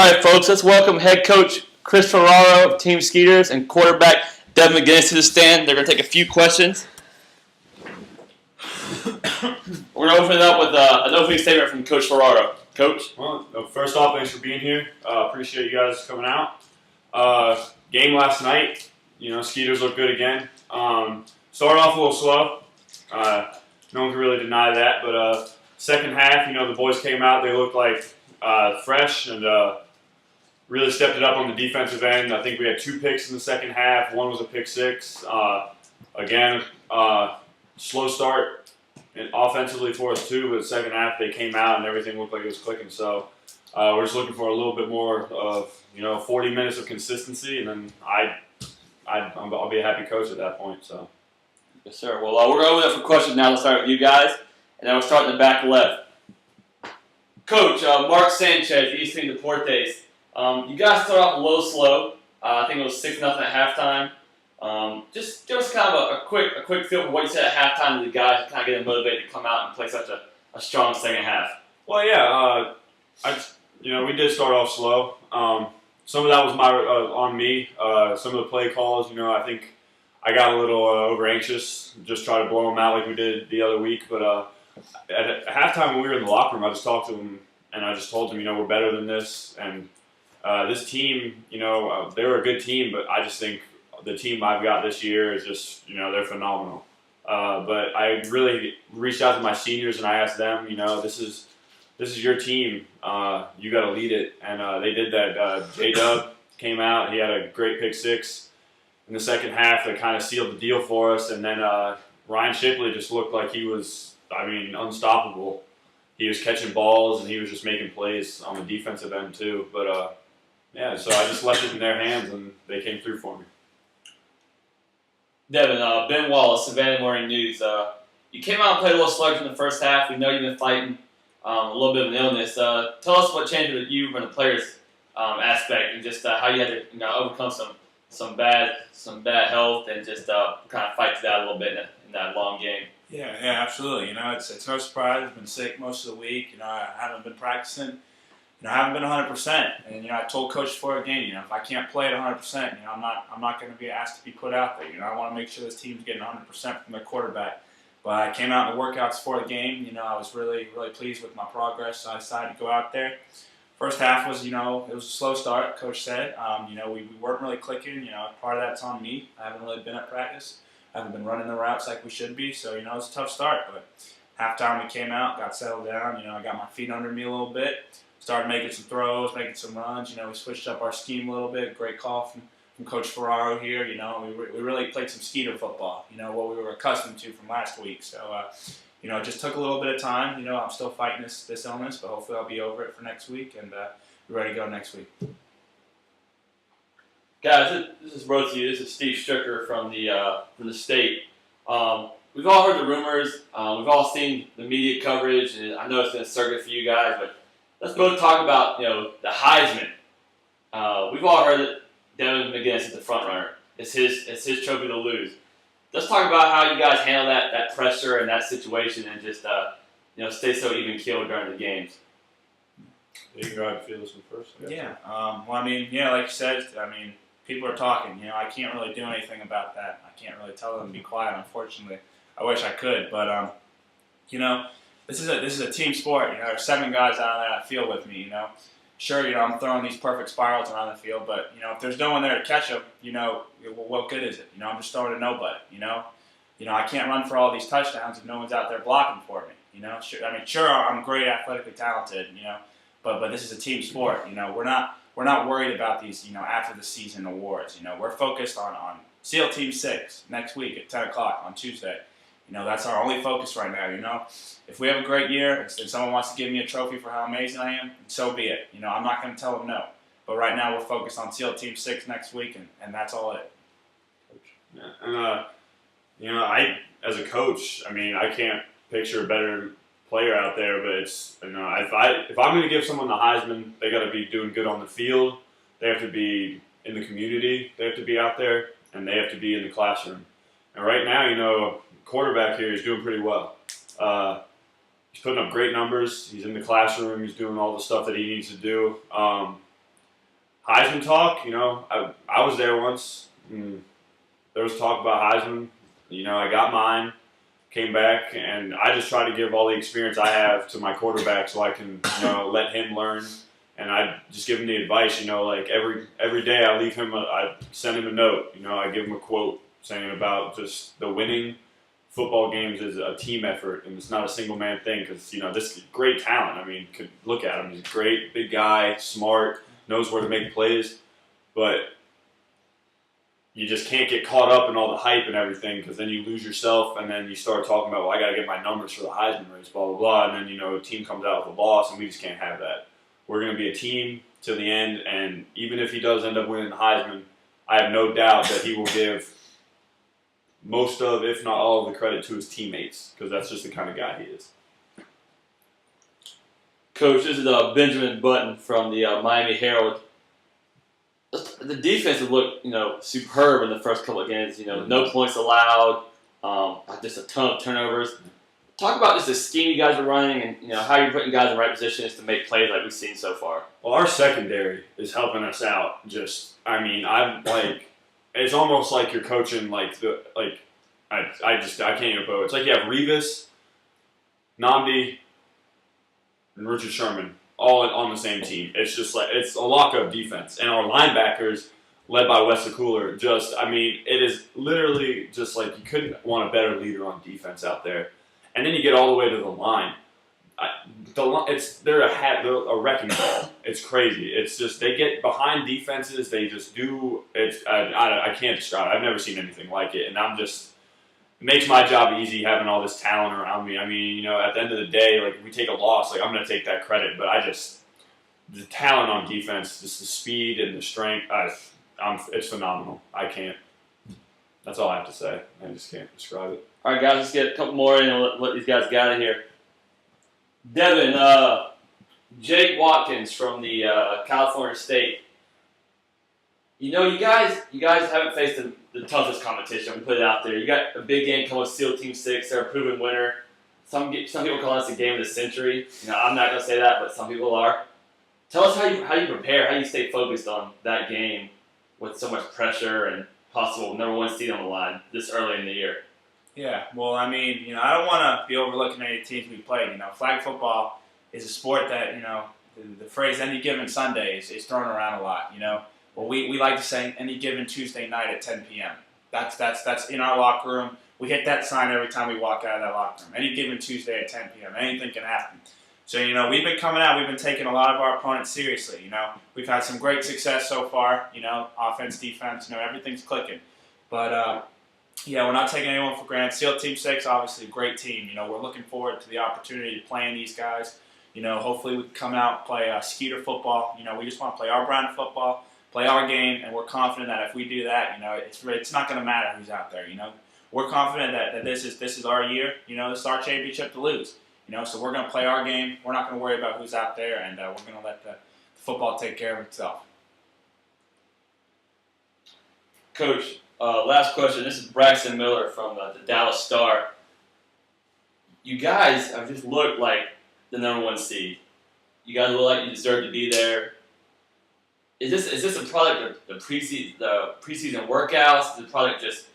All right, folks, let's welcome head coach Chris Ferraro of Team Skeeters and quarterback Devin McGuinness to the stand. They're going to take a few questions. We're going to open it up with an opening statement from Coach Ferraro. Coach? Well, first off, thanks for being here. Appreciate you guys coming out. Game last night, Skeeters looked good again. Started off a little slow. No one can really deny that. But second half, the boys came out. They looked like fresh and really stepped it up on the defensive end. I think we had 2 picks in the second half. One was a pick 6. Again, slow start offensively for us too, but the second half they came out and everything looked like it was clicking. So we're just looking for a little bit more of 40 minutes of consistency, and then I'll be a happy coach at that point. So. Yes, sir. Well, we're going to open up for questions now. Let's start with you guys, and then we'll start in the back left. Coach, Mark Sanchez, East Team Deportes. You guys started off a little slow. I think it was 6-0 at halftime. Just give us kind of a quick feel for what you said at halftime to the guys to kind of get them motivated to come out and play such a strong second half. Well, yeah, we did start off slow. Some of that was on me. Some of the play calls, I think I got a little over anxious, just try to blow them out like we did the other week. But at halftime when we were in the locker room, I just talked to them and I just told them, we're better than this. And this team, they were a good team, but I just think the team I've got this year is just, they're phenomenal. But I really reached out to my seniors and I asked them, this is your team. You got to lead it. And they did that. J-Dub came out. He had a great pick 6 in the second half that kind of sealed the deal for us. And then Ryan Shipley just looked like he was, unstoppable. He was catching balls and he was just making plays on the defensive end too. But so I just left it in their hands and they came through for me. Devin, Ben Wallace, Savannah Morning News. You came out and played a little sluggish in the first half. We know you've been fighting a little bit of an illness. Tell us what changed with you from the players' aspect and just how you had to overcome some bad health and just kind of fight to that a little bit in that long game. Yeah, absolutely. It's no surprise. I've been sick most of the week. I haven't been practicing. I haven't been 100%. And I told Coach before the game, if I can't play at 100%, I'm not going to be asked to be put out there. I want to make sure this team's getting 100% from their quarterback. But I came out in the workouts before the game. I was really, really pleased with my progress. So I decided to go out there. First half was, it was a slow start. Coach said, we weren't really clicking. Part of that's on me. I haven't really been at practice. I haven't been running the routes like we should be. So, it was a tough start. But halftime we came out, got settled down. I got my feet under me a little bit. Started making some throws, making some runs. We switched up our scheme a little bit. Great call from Coach Ferraro here. We really played some Skeeter football. What we were accustomed to from last week. So, it just took a little bit of time. I'm still fighting this illness, but hopefully I'll be over it for next week and be ready to go next week. Guys, this is both of you. This is Steve Stricker from the state. We've all heard the rumors. We've all seen the media coverage, and I know it's been a circuit for you guys, but let's both talk about, the Heisman. We've all heard that Devin McGuinness is the front runner. It's his trophy to lose. Let's talk about how you guys handle that pressure and that situation and just stay so even keeled during the games. You can go ahead and feel this one first. Yeah. Like you said, people are talking. I can't really do anything about that. I can't really tell them to be quiet, unfortunately. I wish I could, but this is a team sport. There's 7 guys out on that field with me. Sure, I'm throwing these perfect spirals around the field, but if there's no one there to catch them, what good is it? I'm just throwing to nobody. I can't run for all these touchdowns if no one's out there blocking for me. Sure, I'm great, athletically talented. But this is a team sport. We're not worried about these. After the season awards. We're focused on SEAL Team 6 next week at 10 o'clock on Tuesday. That's our only focus right now. If we have a great year and someone wants to give me a trophy for how amazing I am, so be it. I'm not going to tell them no. But right now we're focused on SEAL Team 6 next week, and that's all it is. Yeah. And, I, as a coach, I can't picture a better player out there, but it's, if I'm going to give someone the Heisman, they got to be doing good on the field. They have to be in the community. They have to be out there, and they have to be in the classroom. And right now, quarterback here is doing pretty well. He's putting up great numbers. He's in the classroom. He's doing all the stuff that he needs to do. Heisman talk, you know, I was there once. And there was talk about Heisman. You know, I got mine, came back, and I just try to give all the experience I have to my quarterback so I can, you know, let him learn. And I just give him the advice, you know, like every day I leave him, I send him a note, you know, I give him a quote saying about just the winning football games is a team effort and it's not a single man thing because, you know, this is great talent. I mean, could look at him. He's a great, big guy, smart, knows where to make plays, but you just can't get caught up in all the hype and everything because then you lose yourself and then you start talking about, well, I got to get my numbers for the Heisman race, blah, blah, blah. And then, you know, a team comes out with a loss and we just can't have that. We're going to be a team to the end, and even if he does end up winning the Heisman, I have no doubt that he will give most of, if not all of the credit to his teammates because that's just the kind of guy he is. Coach, this is Benjamin Button from the Miami Herald. The defense has looked, you know, superb in the first couple of games. You know, no points allowed, just a ton of turnovers. Talk about just the scheme you guys are running and, you know, how you're putting guys in the right positions to make plays like we've seen so far. Well, our secondary is helping us out. Just, I mean, I'm like, it's almost like you're coaching like I can't even put it. It's like you have Revis, Namdi, and Richard Sherman all on the same team. It's just like it's a lock-up defense, and our linebackers, led by Wesley Cooler, just, I mean, it is literally just like you couldn't want a better leader on defense out there. And then you get all the way to the line. They're a wrecking ball. It's crazy. It's just they get behind defenses. They just do. I can't describe it. I've never seen anything like it. And it makes my job easy having all this talent around me. I mean, you know, at the end of the day, like if we take a loss, like I'm going to take that credit. But the talent on defense, just the speed and the strength, it's phenomenal. I can't. That's all I have to say. I just can't describe it. All right, guys, let's get a couple more in and let these guys get out of here. Devin, Jake Watkins from the California State. You know, you guys haven't faced the toughest competition. We put it out there. You got a big game coming with SEAL Team 6. They're a proven winner. Some people call this the game of the century. You know, I'm not going to say that, but some people are. Tell us how you prepare, how you stay focused on that game with so much pressure and possible number one seed on the line this early in the year. Yeah, well, I mean, you know, I don't want to be overlooking any teams we played. You know, flag football is a sport that, you know, the phrase "any given Sunday" is thrown around a lot. You know, well, we like to say any given Tuesday night at 10 p.m. That's in our locker room. We hit that sign every time we walk out of that locker room. Any given Tuesday at 10 p.m. Anything can happen. So, you know, we've been coming out. We've been taking a lot of our opponents seriously. You know, we've had some great success so far. You know, offense, defense. You know, everything's clicking. But yeah, we're not taking anyone for granted. SEAL Team 6, obviously, a great team. You know, we're looking forward to the opportunity to play in these guys. You know, hopefully we can come out and play Skeeter football. You know, we just want to play our brand of football, play our game, and we're confident that if we do that, you know, it's not going to matter who's out there. You know, we're confident that this is our year. You know, this is our championship to lose. You know, so we're going to play our game. We're not going to worry about who's out there, and we're going to let the football take care of itself. Coach, last question. This is Braxton Miller from the Dallas Star. You guys have just looked like the number one seed. You guys look like you deserve to be there. Is this a product of the preseason workouts? Is it a product just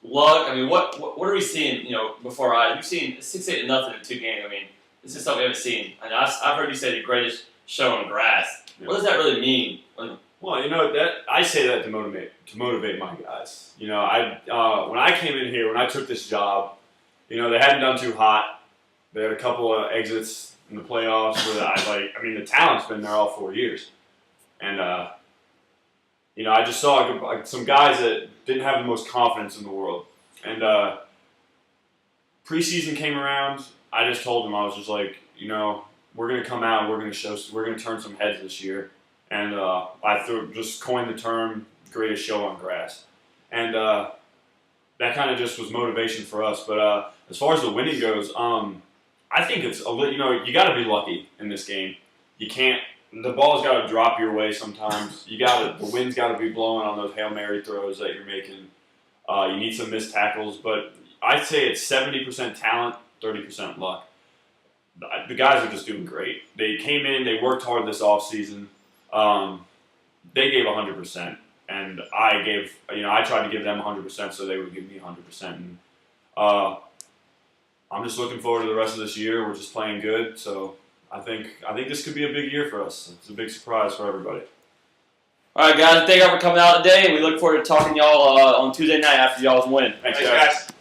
luck? I mean, what are we seeing? You know, before our eyes, we've seen 6-8 to nothing in 2 games. I mean, this is something we haven't seen. And I've heard you say the greatest show on grass. Yeah. What does that really mean? Well, you know, that I say that to motivate my guys. You know, when I came in here, when I took this job, you know, they hadn't done too hot. They had a couple of exits in the playoffs. I mean, the talent's been there all 4 years, and you know, I just saw some guys that didn't have the most confidence in the world. And preseason came around. I just told them, I was just like, you know, we're gonna come out and we're gonna turn some heads this year. And I just coined the term "greatest show on grass," and that kind of just was motivation for us. But as far as the winning goes, I think it's you know, you got to be lucky in this game. You can't. The ball's got to drop your way sometimes. The wind's got to be blowing on those Hail Mary throws that you're making. You need some missed tackles, but I'd say it's 70% talent, 30% luck. The guys are just doing great. They came in, they worked hard this offseason. they gave 100%, and I tried to give them 100%, so they would give me 100%. And I'm just looking forward to the rest of this year. We're just playing good, so I think this could be a big year for us. It's a big surprise for everybody. All right, guys. Thank y'all for coming out today, and we look forward to talking to y'all on Tuesday night after y'all's win. Thanks, Thanks, guys.